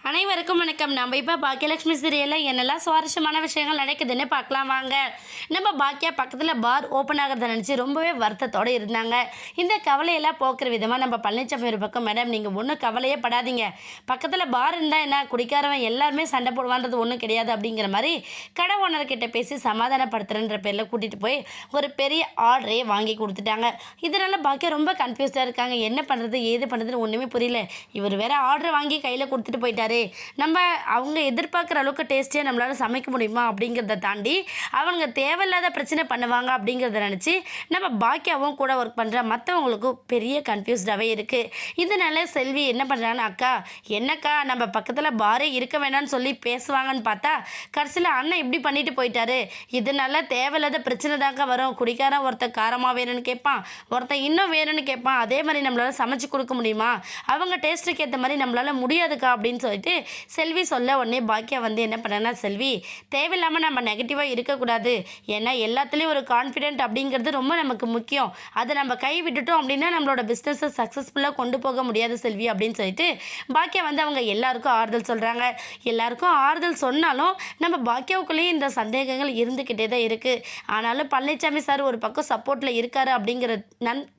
அனைவருக்கும் வணக்கம். நம்ம இப்போ பாக்கியலட்சுமி சீரியலில் என்னெல்லாம் சுவாரஸ்யமான விஷயங்கள் நடக்குதுன்னு பார்க்கலாம் வாங்க. நம்ம பாக்கியா பக்கத்தில் பார் ஓப்பன் ஆகிறத நினச்சி ரொம்பவே வருத்தத்தோடு இருந்தாங்க. இந்த கவலையெல்லாம் போக்குற விதமாக நம்ம பழனிசாமி ஒரு பக்கம், மேடம் நீங்கள் ஒன்றும் கவலையே படாதீங்க, பக்கத்தில் பார் இருந்தால் என்ன, குடிக்காரவன் எல்லாருமே சண்டை போடுவான்றது ஒன்றும் கிடையாது அப்படிங்கிற மாதிரி கடை ஓனர்கிட்ட பேசி சமாதானப்படுத்துறன்ற பேரில் கூட்டிகிட்டு போய் ஒரு பெரிய ஆர்டரே வாங்கி கொடுத்துட்டாங்க. இதனால் பாக்கியா ரொம்ப கன்ஃபியூஸ்டாக இருக்காங்க. என்ன பண்ணுறது ஏது பண்ணுறதுன்னு ஒன்றுமே புரியல. இவர் வேற ஆர்டர் வாங்கி கையில் கொடுத்துட்டு போயிட்டாரு. நம்ம அவங்க எதிர்பார்க்குற அளவுக்கு டேஸ்டியாக நம்மளால் சமைக்க முடியுமா அப்படிங்கிறத தாண்டி அவங்க தேவையில்லாத பிரச்சனை பண்ணுவாங்க அப்படிங்கிறத நினச்சி நம்ம பாக்கியாவும் கூட ஒர்க் பண்ணுற மற்றவங்களுக்கும் பெரிய கன்ஃபியூஸ்டாகவே இருக்குது. இதனால செல்வி என்ன பண்ணுறாங்கன்னா, அக்கா என்னக்கா நம்ம பக்கத்தில் பாரே இருக்க வேணாம்னு சொல்லி பேசுவாங்கன்னு பார்த்தா கடைசியில் அண்ணன் இப்படி பண்ணிட்டு போயிட்டாரு. இதனால தேவையில்லாத பிரச்சனை தாங்க வரும். குடிக்காரன் ஒருத்தன் காரமாக வேணும்னு கேட்பான், ஒருத்தன் இன்னும் வேணும்னு கேட்பான். அதே மாதிரி நம்மளால் சமைச்சு கொடுக்க முடியுமா, அவங்க டேஸ்ட்டுக்கு ஏற்ற மாதிரி நம்மளால் முடியாதுக்கா அப்படின்னு சொல்லிட்டு செல்வி சொல்ல உடனே பாக்கியா வந்து என்ன பண்ணனா, செல்வி தேவையில்லாமல் நம்ம நெகட்டிவாக இருக்கக்கூடாது. ஏன்னா எல்லாத்துலேயும் ஒரு கான்ஃபிடென்ட் அப்படிங்கிறது ரொம்ப நமக்கு முக்கியம். அதை நம்ம கை விட்டுட்டோம் அப்படின்னா நம்மளோட பிஸ்னஸை சக்ஸஸ்ஃபுல்லாக கொண்டு போக முடியாது செல்வி அப்படின்னு சொல்லிட்டு பாக்கியா வந்து அவங்க எல்லாருக்கும் ஆறுதல் சொல்கிறாங்க. எல்லாருக்கும் ஆறுதல் சொன்னாலும் நம்ம பாக்கியாவுக்குள்ளேயே இந்த சந்தேகங்கள் இருந்துக்கிட்டே தான் இருக்குது. ஆனாலும் பழனிசாமி சார் ஒரு பக்கம் சப்போர்ட்டில் இருக்காரு அப்படிங்கிற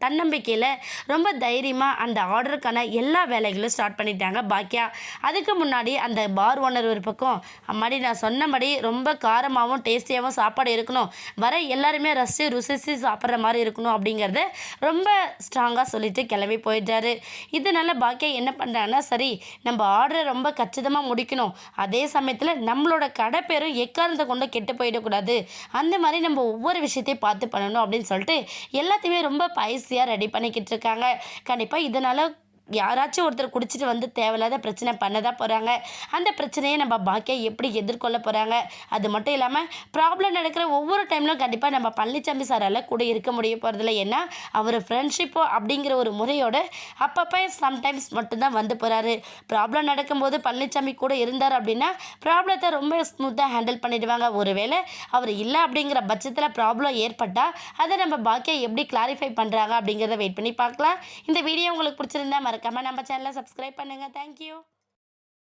தன்னம்பிக்கையில் ரொம்ப தைரியமாக அந்த ஆர்டருக்கான எல்லா வேலைகளும் ஸ்டார்ட் பண்ணிட்டாங்க பாக்கியா. அதுக்கு முன்னாடி அந்த பார் ஓனர் ஒரு பக்கம், அம்மாடி நான் சொன்னபடி ரொம்ப காரமாகவும் டேஸ்டியாகவும் சாப்பாடு இருக்கணும், வர எல்லாருமே ரசித்து ருசித்து சாப்பிட்ற மாதிரி இருக்கணும் அப்படிங்கிறத ரொம்ப ஸ்ட்ராங்காக சொல்லிட்டு கிளம்பி போயிட்டாரு. இதனால பாக்கியா என்ன பண்ணுறாங்கன்னா, சரி நம்ம ஆர்டரை ரொம்ப கச்சிதமாக முடிக்கணும், அதே சமயத்தில் நம்மளோட கடை பேரும் எக்காரணத்தை கொண்டு கெட்டு போயிடக்கூடாது, அந்த மாதிரி நம்ம ஒவ்வொரு விஷயத்தையும் பார்த்து பண்ணணும் அப்படின்னு சொல்லிட்டு எல்லாத்தையுமே ரொம்ப பைசியாக ரெடி பண்ணிக்கிட்டு இருக்காங்க. கண்டிப்பாக இதனால் யாராச்சும் ஒருத்தர் குடிச்சிட்டு வந்து தேவையில்லாத பிரச்சனை பண்ண தான் போகிறாங்க. அந்த பிரச்சனையை நம்ம பாக்கியா எப்படி எதிர்கொள்ள போகிறாங்க. அது மட்டும் இல்லாமல் ப்ராப்ளம் நடக்கிற ஒவ்வொரு டைம்லும் கண்டிப்பாக நம்ம பழனிசாமி சாரால் கூட இருக்க முடிய போகிறதில்ல. ஏன்னா அவர் ஃப்ரெண்ட்ஷிப்போ அப்படிங்கிற ஒரு முறையோடு அப்பப்போ சம்டைம்ஸ் மட்டும்தான் வந்து போகிறாரு. ப்ராப்ளம் நடக்கும்போது பழனிசாமி கூட இருந்தார் அப்படின்னா ப்ராப்ளத்தை ரொம்ப ஸ்மூத்தாக ஹேண்டில் பண்ணிடுவாங்க. ஒருவேளை அவர் இல்லை அப்படிங்கிற பட்சத்தில் ப்ராப்ளம் ஏற்பட்டால் அதை நம்ம பாக்கியா எப்படி கிளாரிஃபை பண்ணுறாங்க அப்படிங்கிறத வெயிட் பண்ணி பார்க்கலாம். இந்த வீடியோ உங்களுக்கு பிடிச்சிருந்தா மறக்காமல் நம்ம சேனலை சப்ஸ்கிரைப் பண்ணுங்கள். தேங்க்யூ.